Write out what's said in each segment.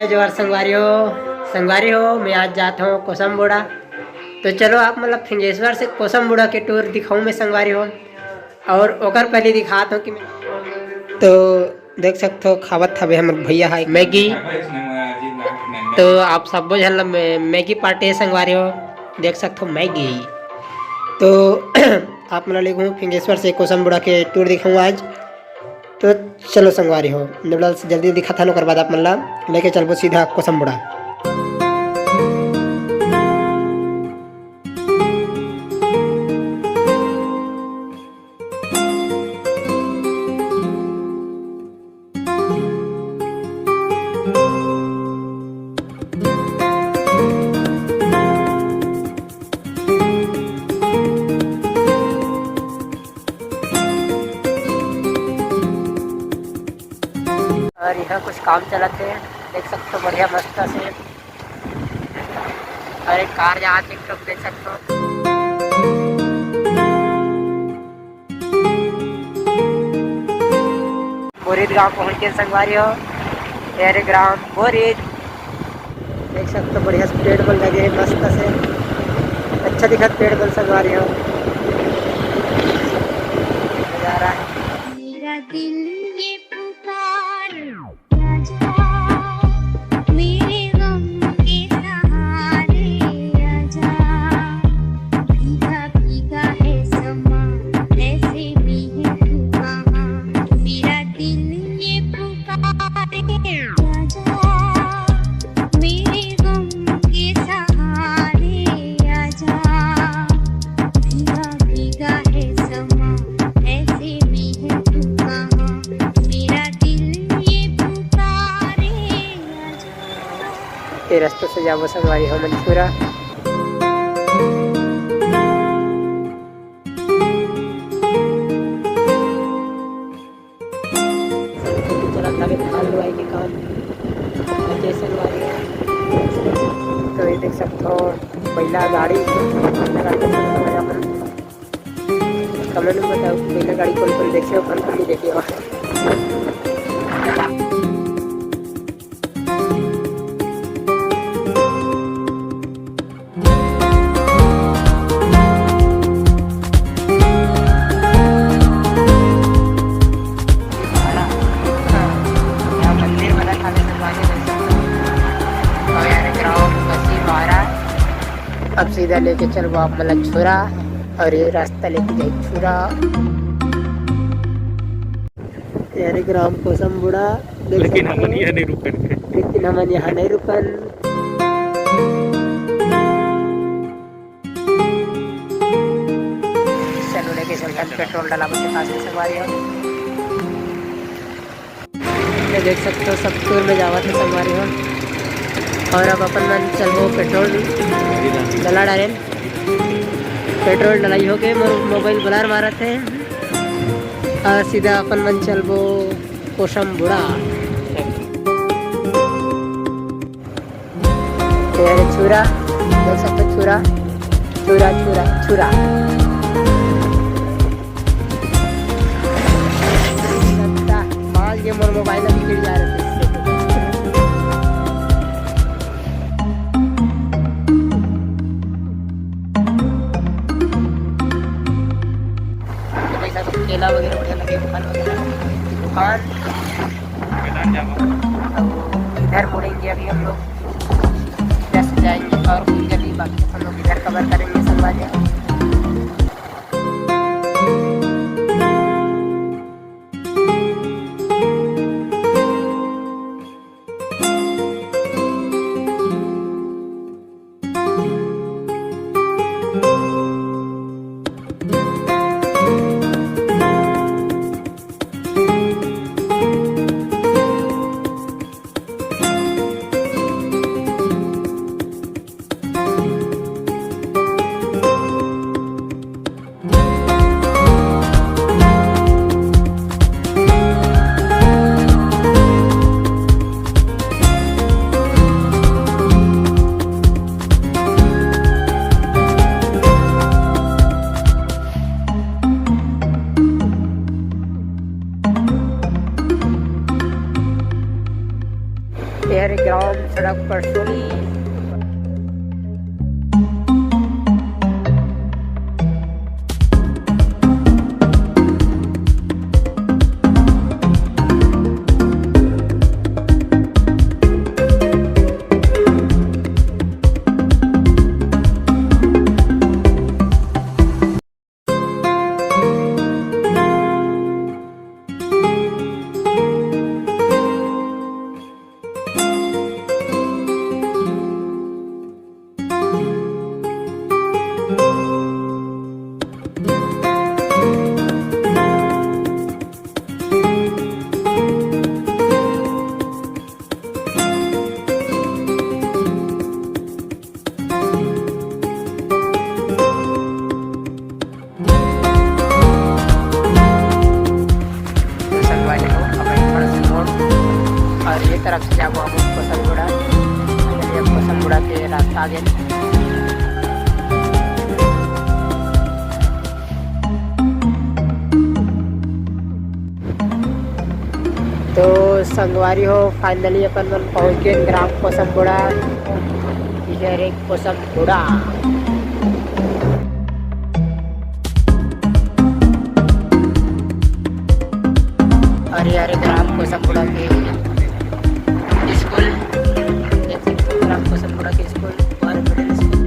जोहार संगवारी हो मैं आज जाता हूँ कोसमबोड़ा। तो चलो आप मतलब फिंगेश्वर से कोसमबोड़ा के टूर दिखाऊँ मैं संगवारी हो। और ओकर पहले दिखाता हूँ कि मैं तो देख सकते हो खावत हवे हमर भैया है मैगी। तो आप सब झन मैगी पार्टी संगवारी हो देख सकते हो मैगी। तो आप मतलब लेगूँ फिंगेश्वर से कोसमबोड़ा के टूर दिखाऊँ आज। तो चलो संगवारी हो जल्दी जल्दी दिखा था ओकर बाद आप मतलब लेके चलबो सीधा कोसमबोड़ा। और यहाँ कुछ काम चलते हैं देख सकते हो बढ़िया मस्त से। और एक कार जहाँ टिकटॉक देख सकते हो। बोरिद गांव पहुँच के संगवारी हो यार ग्राम बोरिद देख सकते हो बढ़िया से पेड़ बल लगे मस्त से अच्छा दिखत पेड़ बल संगवारी हो नजारा है। मेरा दिल ये पुकार आजा मेरे गम के सहारे आजा भीगा भीगा है समा ऐसे भी है तू कहाँ मेरा दिल ये पुकारे आजा मेरे गम के सहारे आजा भीगा भीगा है समा ऐसे भी है तू कहाँ मेरा दिल ये पुकारे आजा। ये रास्ते से जाबो संगवारी हो मंसूरा। तो ये देख सकते हो पहला गाड़ी कमेंट में बताओ पहला गाड़ी कौन कौन देखे हो कौन कौन नहीं देखे हो। अब सीधा लेके चलो आप मतलब छुरा और ये रास्ता लेके जाए छुरा यार ग्राम कोसमबोड़ा। लेकिन हम यहाँ नहीं रुकन चलो लेके चलते हैं पेट्रोल डाला के पास में संगवारी हो। ये देख सकते हो सब टूर में जावा थे संगवारी हो। और अब अपन मन चलो पेट्रोल डला डाले पेट्रोल डलाई हो के मोबाइल ब्लर मारा थे और सीधा अपन मन चलबो कोसमबोड़ा। छुरा देख सकते छुरा छुरा छुरा छुरा माल के मोर मोबाइल अभी गिर जा रहे थे। केला वगैरह बढ़िया लगे दुकान इधर मुड़ेंगे अभी हम लोग जैसे जाएंगे और जल्दी बाकी हम लोग इधर कवर करेंगे संगवारी। हम सड़क पर सोनी। और ये तरफ से जाबो हम कोसमगुड़ा, ये कोसमगुड़ा के रास्ता आगे। तो संगवारी हो फाइनली अपन मन पहुंच गए ग्राम कोसमगुड़ा। इधर एक कोसमगुड़ा और यार ग्राम कोसमगुड़ा के स्कूल, ग्राम कोसमगुड़ा के स्कूल और मिडिल स्कूल।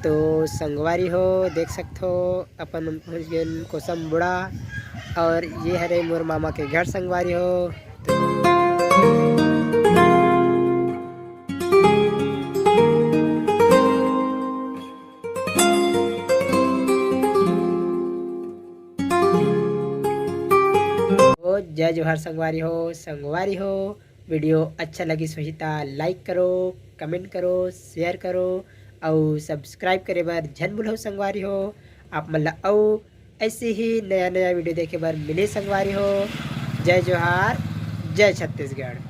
तो संगवारी हो देख सकते हो अपन पहुँच गए कोसमगुड़ा और ये हरे मोर मामा के घर संगवारी हो। तो जय जोहार संगवारी हो। वीडियो अच्छा लगी सोचिता लाइक करो, कमेंट करो, शेयर करो और सब्सक्राइब करे बार झन भूलो संगवारी हो। आप मतलब आओ ऐसे ही नया वीडियो देखे बार मिले संगवारी हो। जय जोहार, जय छत्तीसगढ़।